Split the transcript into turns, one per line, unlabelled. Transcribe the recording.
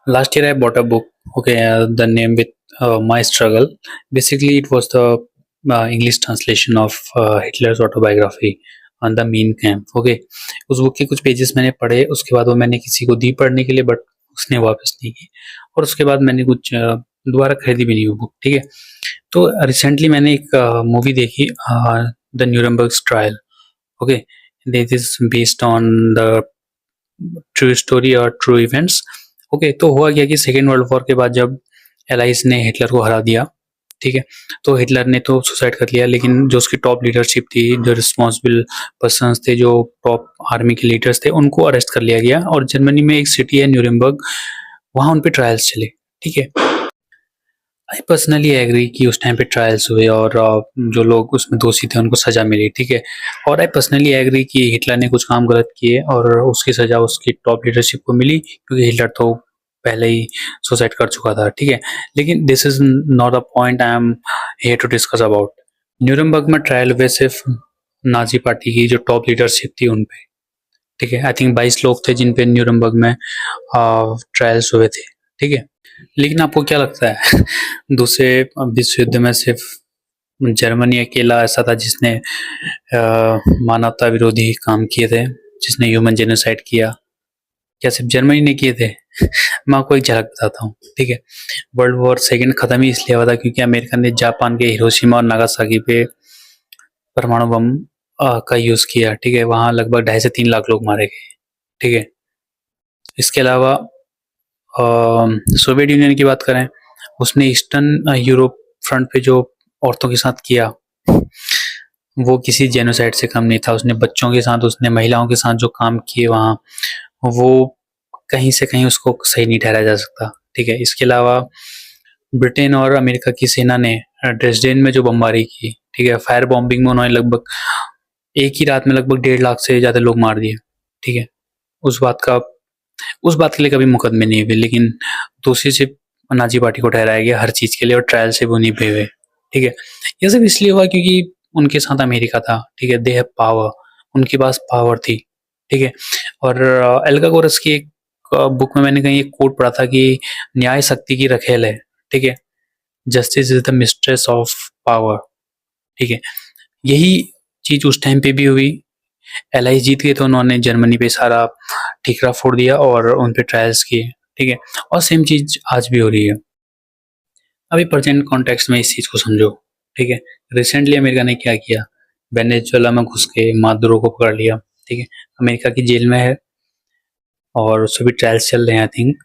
Last year I bought a book. Okay, the name with My Struggle. Basically, it was the English translation of Hitler's autobiography on the Mean Camp. Okay, उस book के कुछ pages मैंने पढ़े, उसके बाद वो मैंने किसी को दी पढ़ने के लिए, बट उसने वापस नहीं की, और उसके बाद मैंने कुछ दोबारा खरीदी भी नहीं वो बुक। ठीक है, तो रिसेंटली मैंने एक मूवी देखी, the Nuremberg trial. Okay, this is based on the true story और ट्रू इवेंट्स। ओके, तो हुआ क्या कि सेकेंड वर्ल्ड वॉर के बाद जब एलाइज ने हिटलर को हरा दिया, ठीक है, तो हिटलर ने तो सुसाइड कर लिया, लेकिन जो उसकी टॉप लीडरशिप थी, जो रिस्पॉन्सिबल पर्सन्स थे, जो टॉप आर्मी के लीडर्स थे, उनको अरेस्ट कर लिया गया, और जर्मनी में एक सिटी है न्यूरेमबर्ग, वहाँ उन पे ट्रायल्स चले। ठीक है, आई पर्सनली एग्री कि उस टाइम पे ट्रायल्स हुए और जो लोग उसमें दोषी थे उनको सजा मिली। ठीक है, और आई पर्सनली एग्री कि हिटलर ने कुछ काम गलत किए और उसकी सजा उसकी टॉप लीडरशिप को मिली, क्योंकि हिटलर तो पहले ही सुसाइड कर चुका था। ठीक है, लेकिन this is not a point I am here to discuss about. Nuremberg में ट्रायल हुए सिर्फ नाजी पार्टी की जो टॉप लीडरशिप थी उन पे। ठीक है, आई थिंक 22 लोग थे जिन पे न्यूरमबर्ग में ट्रायल्स हुए थे। ठीक है, लेकिन आपको क्या लगता है दूसरे विश्व युद्ध में सिर्फ जर्मनी अकेला ऐसा था जिसने मानवता विरोधी काम किए थे, जिसने ह्यूमन जेनोसाइड किया? क्या सिर्फ जर्मनी ने किए थे? मैं आपको एक झलक बताता हूँ। ठीक है, वर्ल्ड वॉर सेकेंड खत्म ही इसलिए हुआ था क्योंकि अमेरिका ने जापान के हिरोशिमा और नागासाकी पे परमाणु बम का यूज किया। ठीक है, वहाँ लगभग 2.5 से 3 लाख लोग मारे गए। ठीक है, इसके अलावा सोवियत यूनियन की बात करें, उसने ईस्टर्न यूरोप फ्रंट पे जो औरतों के साथ किया, वो किसी जेनोसाइड से कम नहीं था। उसने बच्चों के साथ, उसने महिलाओं के साथ जो काम किए वहाँ, वो कहीं से कहीं उसको सही नहीं ठहराया जा सकता। ठीक है, इसके अलावा ब्रिटेन और अमेरिका की सेना ने ड्रेसडेन में जो बमबारी की, ठीक है, फायर बॉम्बिंग में उन्होंने लगभग एक ही रात में लगभग 1.5 लाख से ज़्यादा लोग मार दिए। ठीक है, उस बात के लिए कभी मुकदमे नहीं हुए, लेकिन दोषी सिर्फ नाजी पार्टी को ठहराया गया हर चीज़ के लिए, और ट्रायल से वो नहीं हुए। ठीक है, ये सब इसलिए हुआ क्योंकि उनके साथ अमेरिका था। ठीक है, दे हैव पावर, उनके पास पावर थी। ठीक है, और एल्गा गोरस की एक बुक में मैंने कहीं एक कोट पढ़ा था कि न्याय शक्ति की रखेल है। ठीक है, justice is the mistress of power. ठीक है, यही चीज उस टाइम पे भी हुई। एलआई जीत गए तो उन्होंने जर्मनी पे सारा ठीकरा फोड़ दिया और उन पे ट्रायल्स किए। ठीक है, और सेम चीज आज भी हो रही है। अभी प्रेजेंट कॉन्टेक्स्ट में इस चीज को समझो। ठीक है, रिसेंटली अमेरिका ने क्या किया, वेनेजुएला में घुस के मादुरो को पकड़ लिया। ठीक है, अमेरिका की जेल में है और उससे भी ट्रायल्स चल रहे हैं आई थिंक।